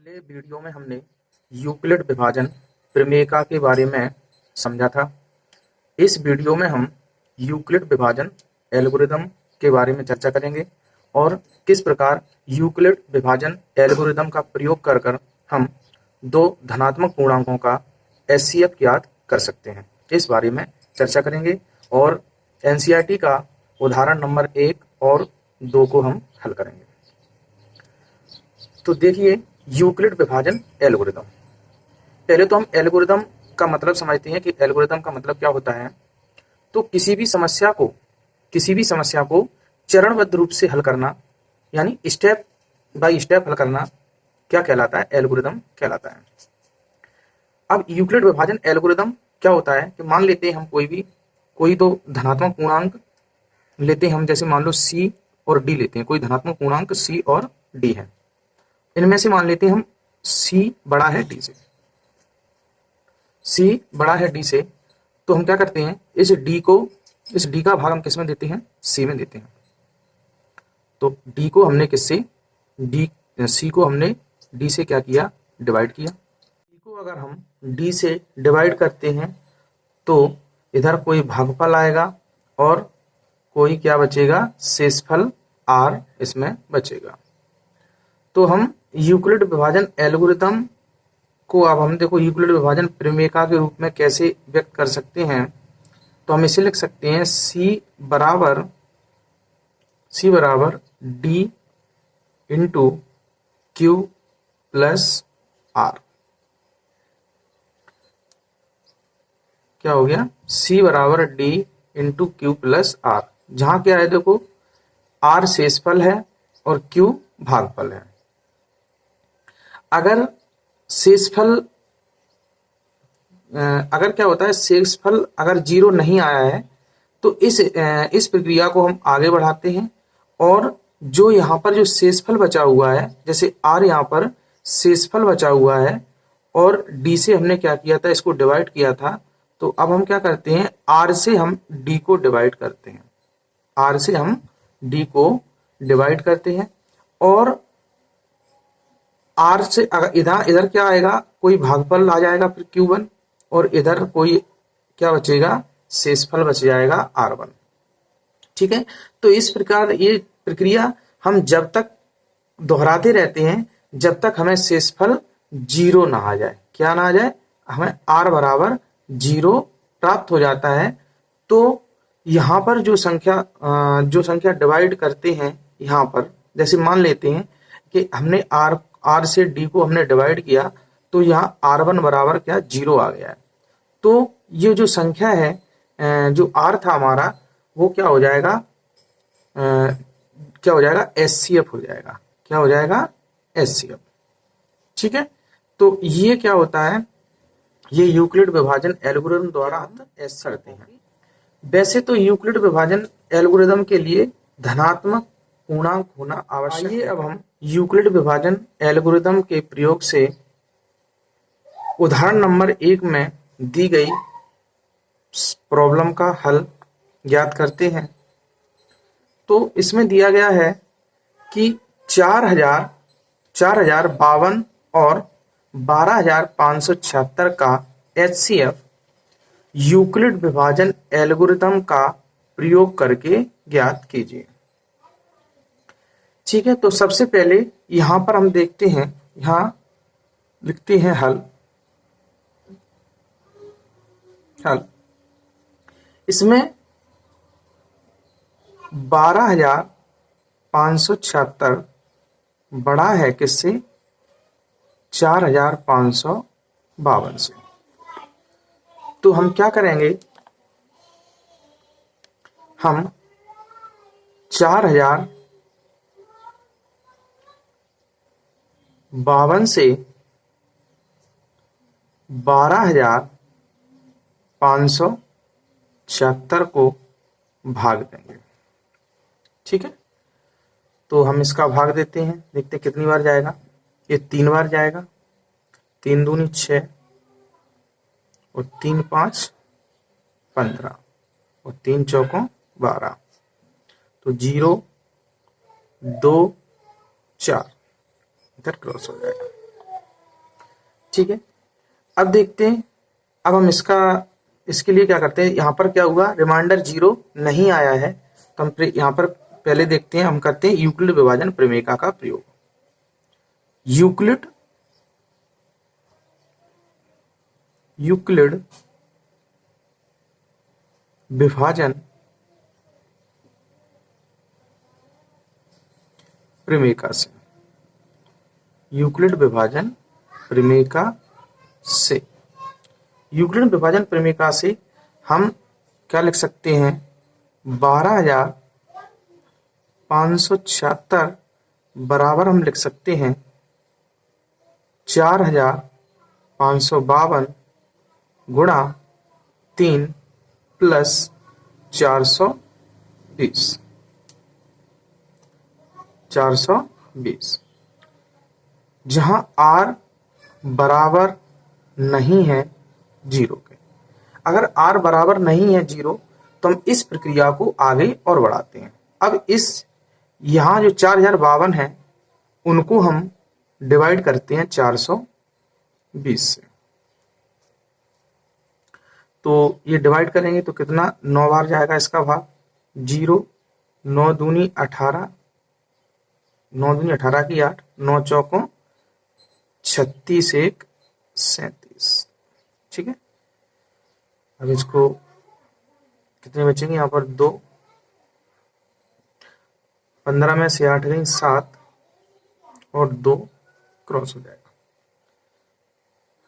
पिछले वीडियो में हमने यूक्लिड विभाजन प्रमेयिका के बारे में समझा था। इस वीडियो में हम यूक्लिड विभाजन एल्गोरिदम के बारे में चर्चा करेंगे और किस प्रकार यूक्लिड विभाजन एल्गोरिदम का प्रयोग कर कर हम दो धनात्मक पूर्णांकों का एचसीएफ ज्ञात कर सकते हैं, इस बारे में चर्चा करेंगे और एनसीईआरटी का उदाहरण नंबर 1 और 2 को हम हल करेंगे। तो देखिए, यूक्लिड विभाजन एल्गोरिदम। पहले तो हम एल्गोरिदम का मतलब समझते हैं कि एल्गोरिदम का मतलब क्या होता है। तो किसी भी समस्या को चरणबद्ध रूप से हल करना, यानी स्टेप बाय स्टेप हल करना, क्या कहलाता है? एल्गोरिदम कहलाता है। अब यूक्लिड विभाजन एल्गोरिदम क्या होता है कि मान लेते हैं हम कोई दो धनात्मक पूर्णांक लेते हैं हम, जैसे मान लो सी और डी लेते हैं। कोई धनात्मक पूर्णांक सी और डी है। इनमें से मान लेते हैं हम C बड़ा है D से। C बड़ा है D से, तो हम क्या करते हैं, इस D का भाग हम किस में देते हैं? C में देते हैं। तो D को हमने किससे? C को हमने D से क्या किया? डिवाइड किया। C को अगर हम D से डिवाइड करते हैं तो इधर कोई भागफल आएगा और कोई क्या बचेगा? शेषफल R इसमें बचेगा। तो हम यूक्लिड विभाजन एल्गोरिदम को अब हम देखो यूक्लिड विभाजन प्रमेयिका के रूप में कैसे व्यक्त कर सकते हैं। तो हम इसे लिख सकते हैं C बराबर D into Q plus R। क्या हो गया? C बराबर D into Q plus R, जहां क्या है देखो, R शेषफल है और Q भागफल है। अगर क्या होता है, शेषफल अगर 0 नहीं आया है तो इस प्रक्रिया को हम आगे बढ़ाते हैं और जो यहाँ पर जो शेषफल बचा हुआ है, जैसे R यहाँ पर शेषफल बचा हुआ है और D से हमने क्या किया था? इसको डिवाइड किया था। तो अब हम क्या करते हैं, R से हम D को डिवाइड करते हैं। R से हम D को डिवाइड करते हैं और R से अगर इधर क्या आएगा? कोई भागफल आ जाएगा फिर Q1 और इधर कोई क्या बचेगा? शेषफल बच जाएगा R1। ठीक है। तो इस प्रकार ये प्रक्रिया हम जब तक दोहराते रहते हैं जब तक हमें शेषफल 0 ना आ जाए। क्या ना आ जाए? हमें R बराबर 0 प्राप्त हो जाता है। तो यहाँ पर जो संख्या डिवाइड करते हैं, यहाँ पर जैसे मान लेते हैं कि हमने R से D को हमने डिवाइड किया तो यहाँ R1 बराबर क्या? 0 आ गया है। तो ये जो संख्या है, जो R था हमारा, वो क्या हो जाएगा? एचसीएफ हो जाएगा। क्या हो जाएगा? एचसीएफ। ठीक है। तो ये क्या होता है, ये यूक्लिड विभाजन एल्गोरिदम द्वारा ऐसा करते हैं। वैसे तो यूक्लिड विभाजन एल्गोरिदम के लिए धनात्मक पूर्णांक होना आवश्यक है। अब हम यूक्लिड विभाजन एल्गोरिदम के प्रयोग से उदाहरण नंबर 1 में दी गई प्रॉब्लम का हल ज्ञात करते हैं। तो इसमें दिया गया है कि 4052 और 12576 का एचसीएफ यूक्लिड विभाजन एल्गोरिदम का प्रयोग करके ज्ञात कीजिए। ठीक है। तो सबसे पहले यहां पर हम देखते हैं, यहां लिखते हैं हल। इसमें 12576 बड़ा है किससे? 4552 से। तो हम क्या करेंगे, हम 4052 से 12576 को भाग देंगे। ठीक है। तो हम इसका भाग देते हैं, देखते हैं कितनी बार जाएगा। ये 3 बार जाएगा। 3 दूनी 6 और 3 5 15 और 3 चौकों 12। तो 0 2 4 इधर क्रॉस हो जाएगा। ठीक है, अब देखते हैं, अब हम इसके लिए क्या करते हैं, यहाँ पर क्या हुआ, रिमाइंडर 0 नहीं आया है, तो हम यहाँ पर पहले देखते हैं, हम करते हैं यूक्लिड विभाजन प्रमेय का प्रयोग। यूक्लिड विभाजन प्रमेय से, यूक्लिड विभाजन प्रमेय से, यूक्लिड विभाजन प्रमेय से हम क्या लिख सकते हैं, 12,576 बराबर हम लिख सकते हैं 4,552 गुणा 3 प्लस 420, जहां r बराबर नहीं है 0 के। अगर r बराबर नहीं है 0 तो हम इस प्रक्रिया को आगे और बढ़ाते हैं। अब यहाँ जो 4,052 है उनको हम डिवाइड करते हैं 420 से, तो ये डिवाइड करेंगे तो कितना, 9 बार जाएगा इसका भाग, 0, 9 दूनी 18, 9 दूनी 18 की 8, 9 चौकों 36, 1 37, ठीक है। अब इसको कितने बचेंगे, यहाँ पर 2, 15 में से 8 गई 7 और 2 क्रॉस हो जाएगा।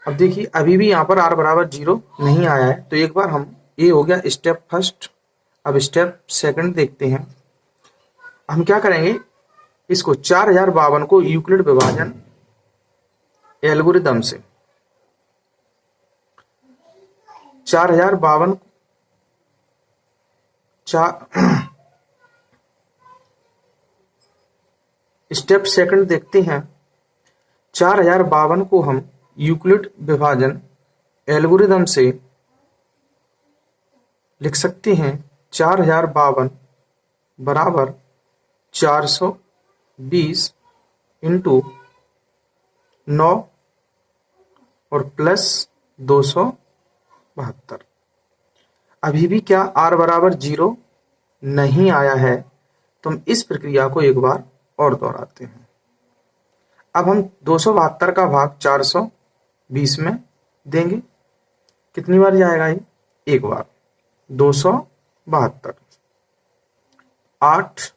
अब देखिए अभी भी यहाँ पर r बराबर 0 नहीं आया है, तो एक बार हम, ये हो गया स्टेप फर्स्ट। अब स्टेप सेकंड देखते हैं। हम क्या करेंगे, इसको 4,052 को यूक्लिड विभाजन एल्गोरिदम से 4,052 स्टेप सेकंड देखते हैं। 4,052 को हम यूक्लिड विभाजन एल्गोरिदम से लिख सकते हैं 4,052 बराबर 420 इंटू 9 और प्लस 272। अभी भी क्या r बराबर 0 नहीं आया है, तो हम इस प्रक्रिया को एक बार और दोहराते हैं। अब हम 272 का भाग 420 में देंगे, कितनी बार जाएगा ये, एक बार, 272, 8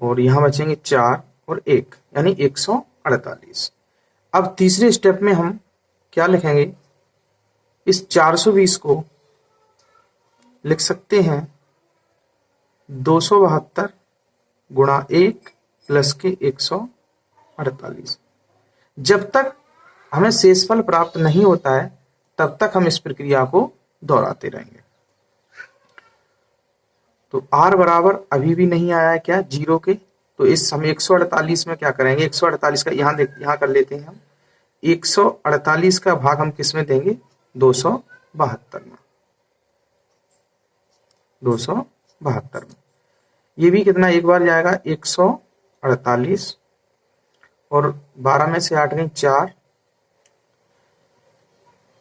और यहां बचेंगे 4 और 1 यानी 148। अब तीसरे स्टेप में हम क्या लिखेंगे, इस 420 को लिख सकते हैं 272 गुणा 1 प्लस के 148। जब तक हमें शेषफल प्राप्त नहीं होता है तब तक हम इस प्रक्रिया को दोहराते रहेंगे। तो r बराबर अभी भी नहीं आया है क्या, 0 के, तो इस हम 148 में क्या करेंगे, 148 का यहाँ कर लेते हैं हम, 148 का भाग हम किस में देंगे, 272 में, 272 में। ये भी कितना, एक बार जाएगा 148 और 12 में से 8 गई 4,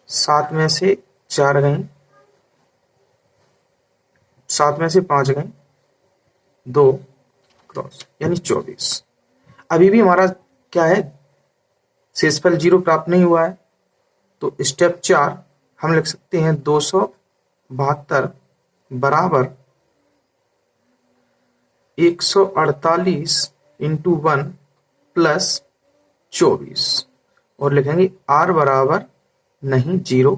7 में से 4 गई, 7 में से 5 गई, 2 क्रॉस यानी 24। अभी भी हमारा क्या है, शेषफल 0 प्राप्त नहीं हुआ है, तो स्टेप 4 हम लिख सकते हैं 272 बराबर 148 इंटू 1 प्लस 24 और लिखेंगे r बराबर नहीं 0।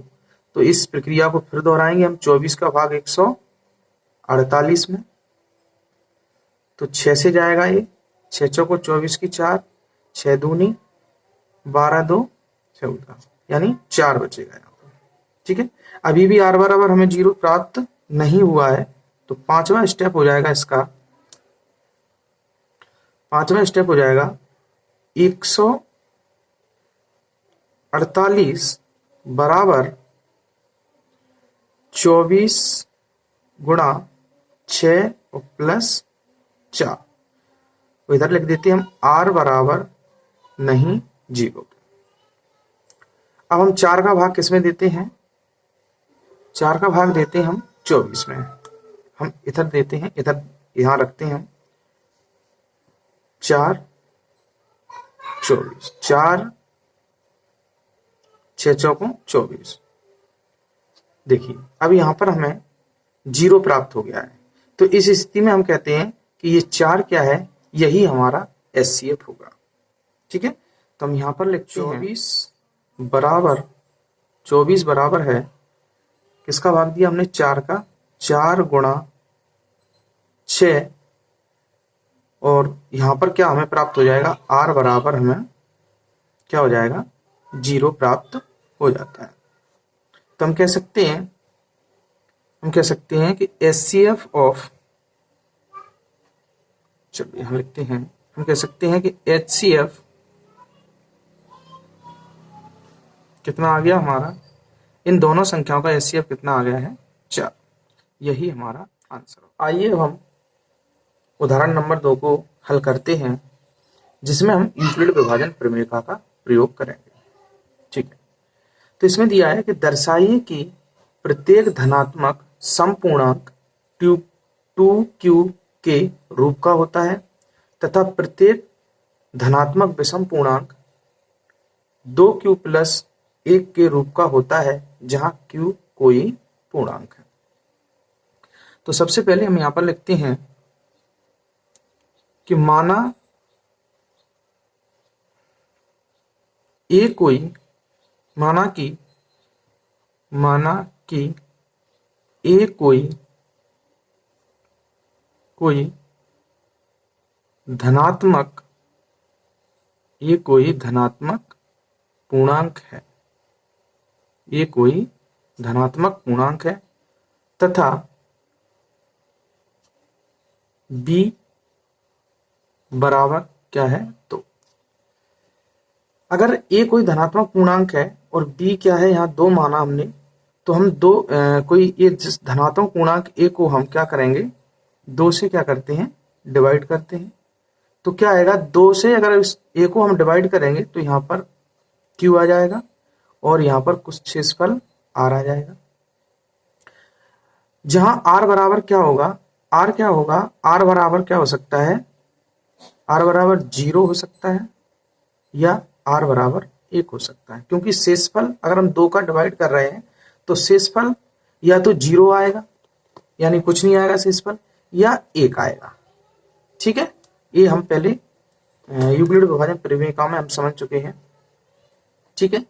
तो इस प्रक्रिया को फिर दोहराएंगे हम, 24 का भाग 148 में, तो 6 से जाएगा ये, 6 चौको 24 की 4, 6 दूनी 12, 2 14 यानी 4 बचेगा यहाँ पर, ठीक है। अभी भी r बराबर हमें 0 प्राप्त नहीं हुआ है, तो पांचवा स्टेप हो जाएगा इसका, पांचवा स्टेप हो जाएगा 148 बराबर 24 गुणा 6 और प्लस 4, तो इधर लिख देते हैं हम r बराबर नहीं 0। अब हम 4 का भाग किस में देते हैं? 4 का भाग देते हैं हम 24 में। हम इधर देते हैं, इधर यहां रखते हैं हम 4 24, 4 6 चौकों 24। देखिए अब यहां पर हमें 0 प्राप्त हो गया है, तो इस स्थिति में हम कहते हैं कि ये 4 क्या है, यही हमारा एचसीएफ होगा। ठीक है, तो हम यहां पर लिखते हैं 24 बराबर है, किसका भाग दिया हमने? 4 का। 4 गुणा 6, और यहां पर क्या हमें प्राप्त हो जाएगा? आर बराबर हमें क्या हो जाएगा? 0 प्राप्त हो जाता है। तो हम कह सकते हैं कि एचसीएफ ऑफ, चलिए यहां लिखते हैं, हम कह सकते हैं कि एचसीएफ कितना आ गया हमारा? इन दोनों संख्याओं का एचसीएफ कितना आ गया है? 4। यही हमारा आंसर। आइए अब हम उदाहरण नंबर 2 को हल करते हैं, जिसमें हम यूक्लिड विभाजन प्रमेय का प्रयोग करेंगे। ठीक है, तो इसमें दिया है कि दर्शाइए कि प्रत्येक धनात्मक समपूर्णांक 2q के रूप का होता है तथा प्रत्येक धनात्मक विषम पूर्णांक 2q प्लस 1 के रूप का होता है, जहां q कोई पूर्णांक है। तो सबसे पहले हम यहां पर लिखते हैं कि माना a कोई, माना कि a कोई धनात्मक पूर्णांक है, ये कोई धनात्मक पूर्णांक है तथा b बराबर क्या है? तो अगर a कोई धनात्मक पूर्णांक है और b क्या है, यहाँ 2 माना हमने, तो हम कोई ये जिस धनात्मक पूर्णांक a को हम क्या करेंगे? 2 से क्या करते हैं? डिवाइड करते हैं। तो क्या आएगा? 2 से अगर इस a को हम डिवाइड करेंगे तो यहाँ पर q आ जाएगा और यहाँ पर कुछ शेषफल r आ जाएगा। जहां r बराबर क्या होगा? r क्या होगा? r बराबर क्या हो सकता है? r बराबर 0 हो सकता है या r बराबर 1 हो सकता है, क्योंकि शेषफल अगर हम 2 का डिवाइड कर रहे हैं तो शेषफल या तो 0 आएगा, यानी कुछ नहीं आएगा शेषफल, या 1 आएगा। ठीक है, ये हम पहले यूक्लिड विभाजन प्रमेय में हम समझ चुके हैं। ठीक है,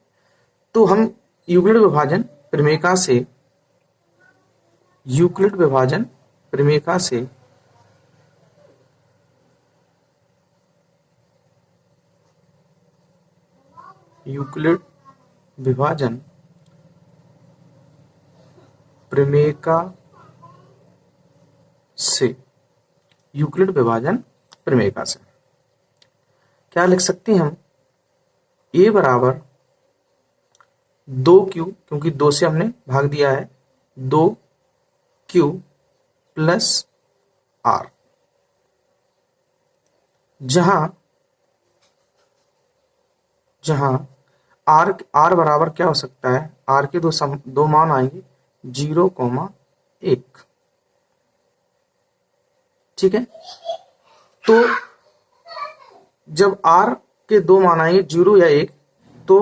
तो हम यूक्लिड विभाजन प्रमेय से यूक्लिड विभाजन प्रमेय से क्या लिख सकते हैं हम? a बराबर 2q, क्योंकि 2 से हमने भाग दिया है, 2q प्लस r, जहां r बराबर क्या हो सकता है? r के दो मान आएंगे 0, 1। ठीक है, तो जब r के 2 मान आएंगे 0 या 1, तो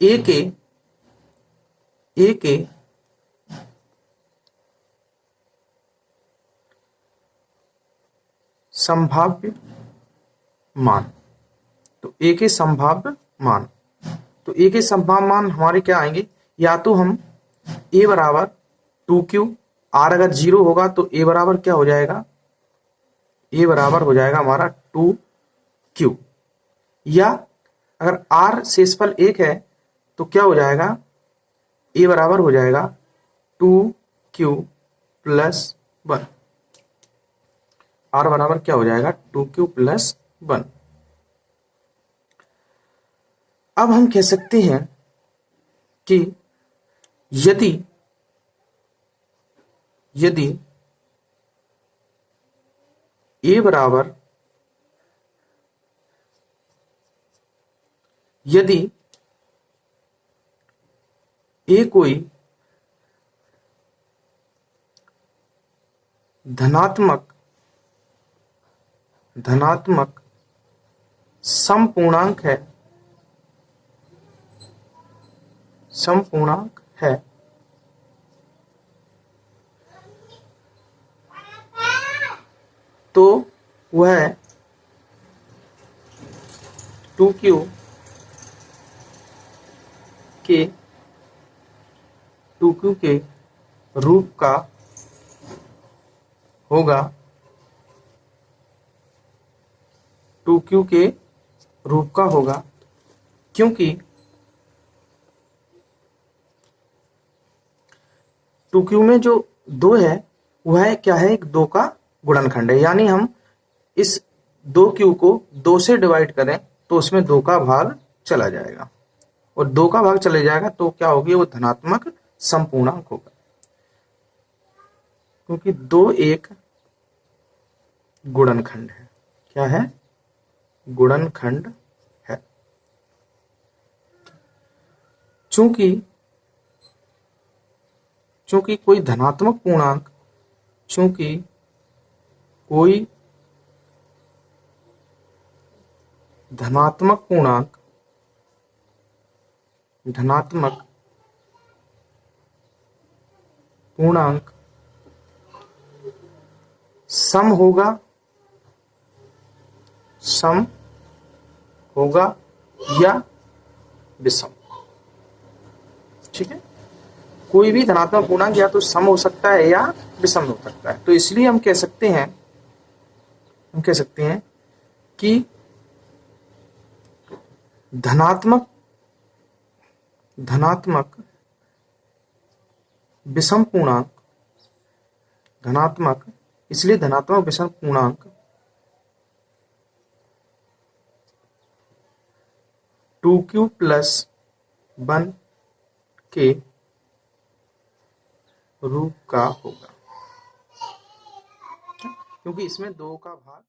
a के संभाव्य मान, तो a के संभाव्य मान, तो a के संभाव्य मान हमारे क्या आएंगे? या तो हम a बराबर 2q, r अगर 0 होगा तो a बराबर क्या हो जाएगा? a बराबर हो जाएगा हमारा 2q, या अगर r शेषफल 1 है तो क्या हो जाएगा? a बराबर हो जाएगा 2q प्लस 1, r बराबर क्या हो जाएगा? 2q plus 1। अब हम कह सकते हैं कि यदि a बराबर, यदि ए कोई धनात्मक समपूर्णांक है तो वह 2q के रूप का होगा, 2q के रूप का होगा, क्योंकि 2q में जो 2 है वह क्या है, एक 2 का गुणनखंड है। यानी हम इस 2q को 2 से डिवाइड करें तो उसमें 2 का भाग चला जाएगा, और 2 का भाग चले जाएगा तो क्या होगी, वो धनात्मक समपूर्णांक होगा, क्योंकि 2 एक गुणनखंड है। क्या है, गुणनखंड है। चूंकि कोई धनात्मक पूर्णांक सम होगा या विषम। ठीक है, कोई भी धनात्मक पूर्णांक या तो सम हो सकता है या विषम हो सकता है। तो इसलिए हम कह सकते हैं कि धनात्मक विषम पूर्णांक, इसलिए धनात्मक विषम पूर्णांक 2q + 1 के रूप का होगा, क्योंकि इसमें 2 का भाग